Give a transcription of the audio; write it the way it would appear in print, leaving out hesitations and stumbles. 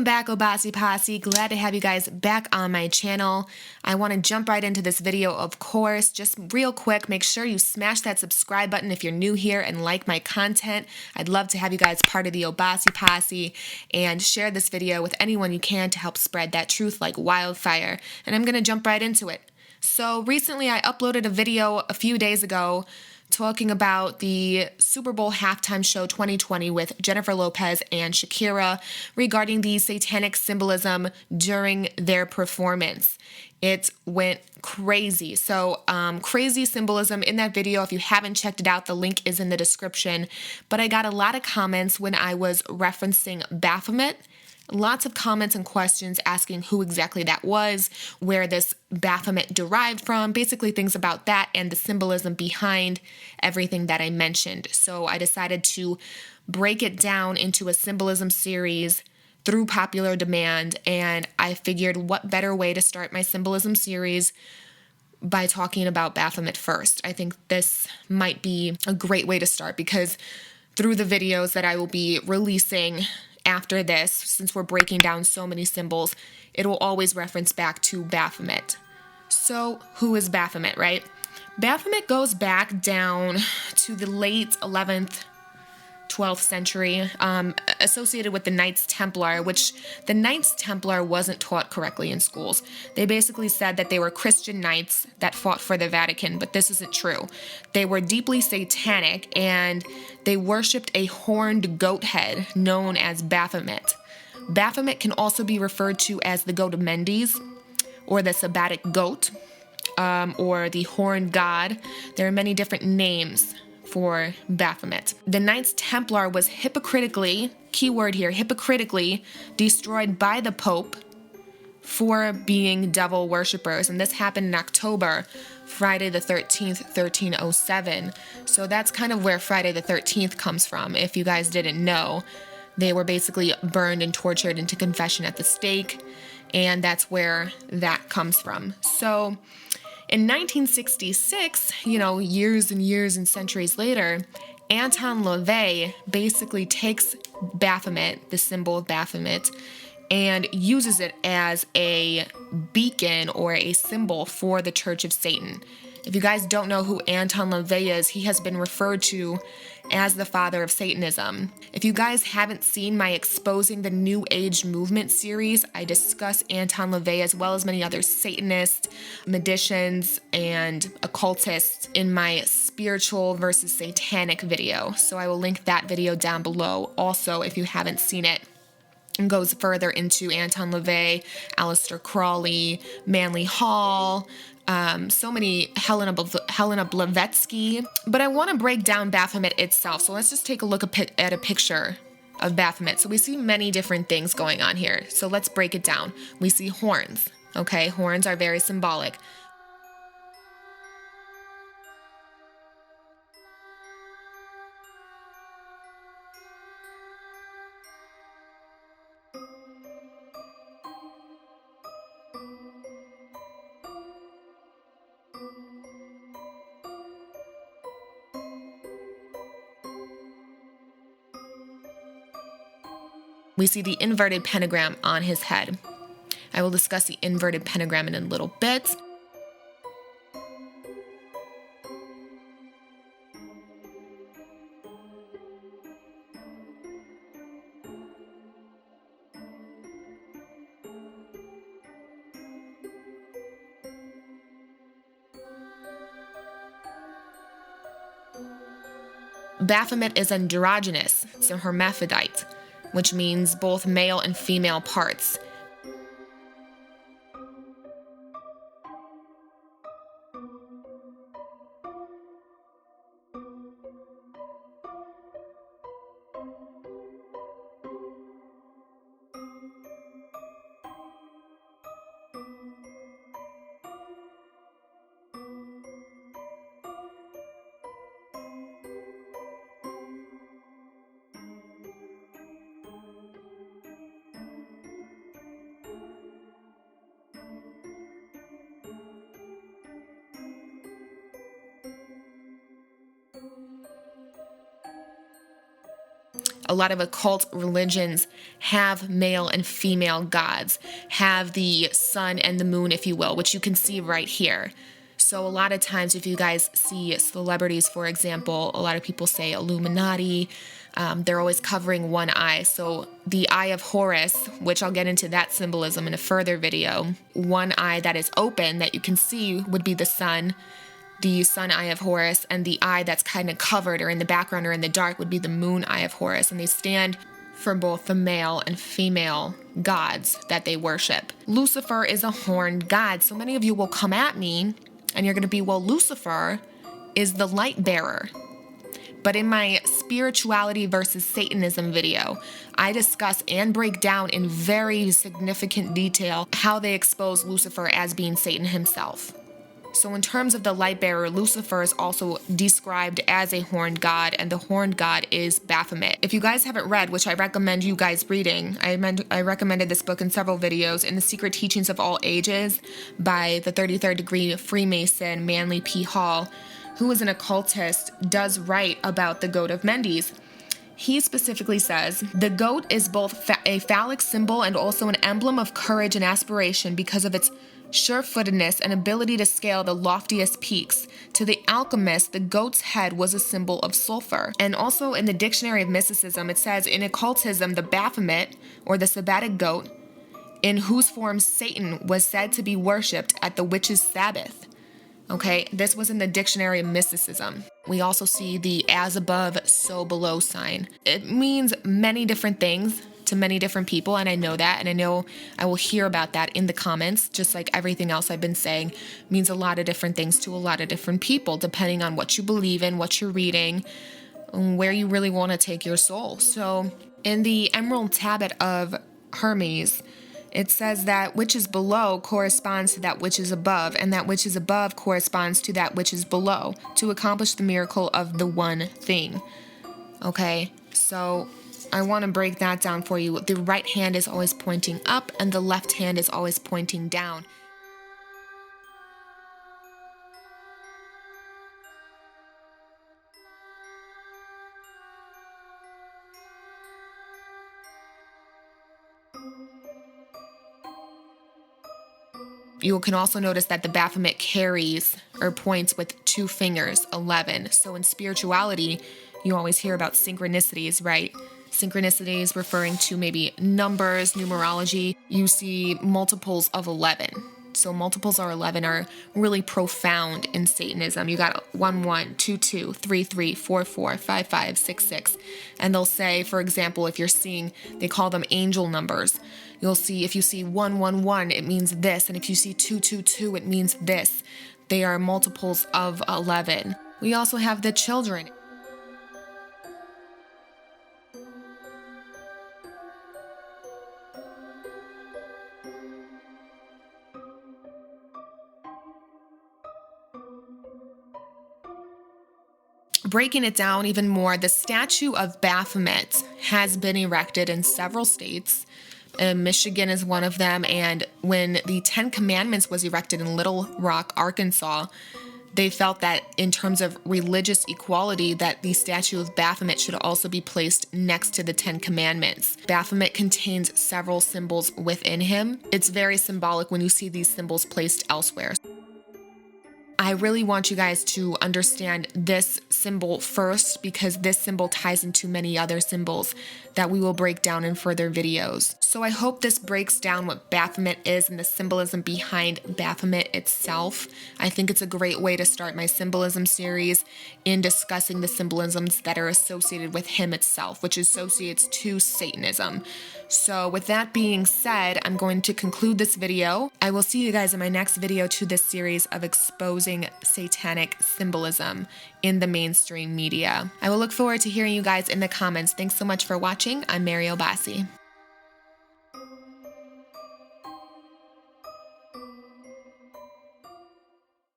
Welcome back, Obasi Posse. Glad to have you guys back on my channel. I want to jump right into this video, of course. Just real quick, make sure you smash that subscribe button if you're new here and like my content. I'd love to have you guys part of the Obasi Posse, and share this video with anyone you can to help spread that truth like wildfire. And I'm going to jump right into it. So recently I uploaded a video a few days ago talking about the Super Bowl halftime show 2020 with Jennifer Lopez and Shakira regarding the satanic symbolism during their performance. It went crazy. So crazy symbolism in that video. If you haven't checked it out, the link is in the description. But I got a lot of comments when I was referencing Baphomet. Lots of comments and questions asking who exactly that was, where this Baphomet derived from, basically things about that and the symbolism behind everything that I mentioned. So I decided to break it down into a symbolism series through popular demand, and I figured what better way to start my symbolism series by talking about Baphomet first. I think this might be a great way to start because through the videos that I will be releasing after this, since we're breaking down so many symbols, it will always reference back to Baphomet. So who is Baphomet, right? Baphomet goes back down to the late 11th, 12th century, associated with the Knights Templar, which the Knights Templar wasn't taught correctly in schools. They basically said that they were Christian knights that fought for the Vatican, but this isn't true. They were deeply satanic, and they worshipped a horned goat head known as Baphomet. Baphomet can also be referred to as the goat of Mendes, or the Sabbatic goat, or the horned god. There are many different names for Baphomet. The Knights Templar was hypocritically, keyword here, hypocritically destroyed by the Pope for being devil worshippers. And this happened in October, Friday the 13th, 1307. So that's kind of where Friday the 13th comes from. If you guys didn't know, they were basically burned and tortured into confession at the stake. And that's where that comes from. So in 1966, years and years and centuries later, Anton LaVey basically takes Baphomet, the symbol of Baphomet, and uses it as a beacon or a symbol for the Church of Satan. If you guys don't know who Anton LaVey is, he has been referred to as the father of Satanism. If you guys haven't seen my Exposing the New Age Movement series, I discuss Anton LaVey as well as many other Satanists, magicians, and occultists in my spiritual versus satanic video. So I will link that video down below also if you haven't seen it. And goes further into Anton LaVey, Aleister Crowley, Manly Hall, so many, Helena Blavatsky. But I want to break down Baphomet itself. So let's just take a look at a picture of Baphomet. So we see many different things going on here. So let's break it down. We see horns. Okay, horns are very symbolic. We see the inverted pentagram on his head. I will discuss the inverted pentagram in a little bit. Baphomet is androgynous, it's a hermaphrodite, which means both male and female parts. A lot of occult religions have male and female gods, have the sun and the moon, if you will, which you can see right here. So a lot of times if you guys see celebrities, for example, a lot of people say Illuminati, they're always covering one eye. So the eye of Horus, which I'll get into that symbolism in a further video, one eye that is open that you can see would be the sun eye of Horus, and the eye that's kind of covered or in the background or in the dark would be the moon eye of Horus, and they stand for both the male and female gods that they worship. Lucifer is a horned god, so many of you will come at me and you're going to be, well, Lucifer is the light bearer. But in my spirituality versus Satanism video, I discuss and break down in very significant detail how they expose Lucifer as being Satan himself. So in terms of the light bearer, Lucifer is also described as a horned god, and the horned god is Baphomet. If you guys haven't read, which I recommend you guys reading, I recommended this book in several videos, In the Secret Teachings of All Ages by the 33rd degree Freemason Manly P. Hall, who is an occultist, does write about the goat of Mendes. He specifically says, the goat is both a phallic symbol and also an emblem of courage and aspiration because of its sure-footedness and ability to scale the loftiest peaks. To the alchemist, the goat's head was a symbol of sulfur. And also in the Dictionary of Mysticism, it says, in occultism, the Baphomet, or the Sabbatic goat, in whose form Satan was said to be worshipped at the witches' Sabbath. Okay, this was in the Dictionary of Mysticism. We also see the as above, so below sign. It means many different things to many different people, and I know that, and I know I will hear about that in the comments, just like everything else I've been saying means a lot of different things to a lot of different people, depending on what you believe in, what you're reading, and where you really want to take your soul. So in the Emerald Tablet of Hermes, it says that which is below corresponds to that which is above, and that which is above corresponds to that which is below, to accomplish the miracle of the one thing. Okay, so I want to break that down for you. The right hand is always pointing up, and the left hand is always pointing down. You can also notice that the Baphomet carries or points with 2 fingers, 11. So in spirituality, you always hear about synchronicities, right? Synchronicities referring to maybe numbers, numerology. You see multiples of 11. So multiples of 11 are really profound in Satanism. You got 1 1, 2 2, 3 3, 4 4, 5 5, 6 6. And they'll say, for example, if you're seeing, they call them angel numbers. You'll see, if you see 1 1 1, it means this. And if you see 2 2 2, it means this. They are multiples of 11. We also have the children. Breaking it down even more, the statue of Baphomet has been erected in several states. Michigan is one of them, and when the 10 Commandments was erected in Little Rock, Arkansas, they felt that in terms of religious equality, that the statue of Baphomet should also be placed next to the 10 Commandments. Baphomet contains several symbols within him. It's very symbolic when you see these symbols placed elsewhere. I really want you guys to understand this symbol first, because this symbol ties into many other symbols that we will break down in further videos. So I hope this breaks down what Baphomet is and the symbolism behind Baphomet itself. I think it's a great way to start my symbolism series in discussing the symbolisms that are associated with him itself, which associates to Satanism. So with that being said, I'm going to conclude this video. I will see you guys in my next video to this series of exposing satanic symbolism in the mainstream media. I will look forward to hearing you guys in the comments. Thanks so much for watching. I'm Mary Obasi.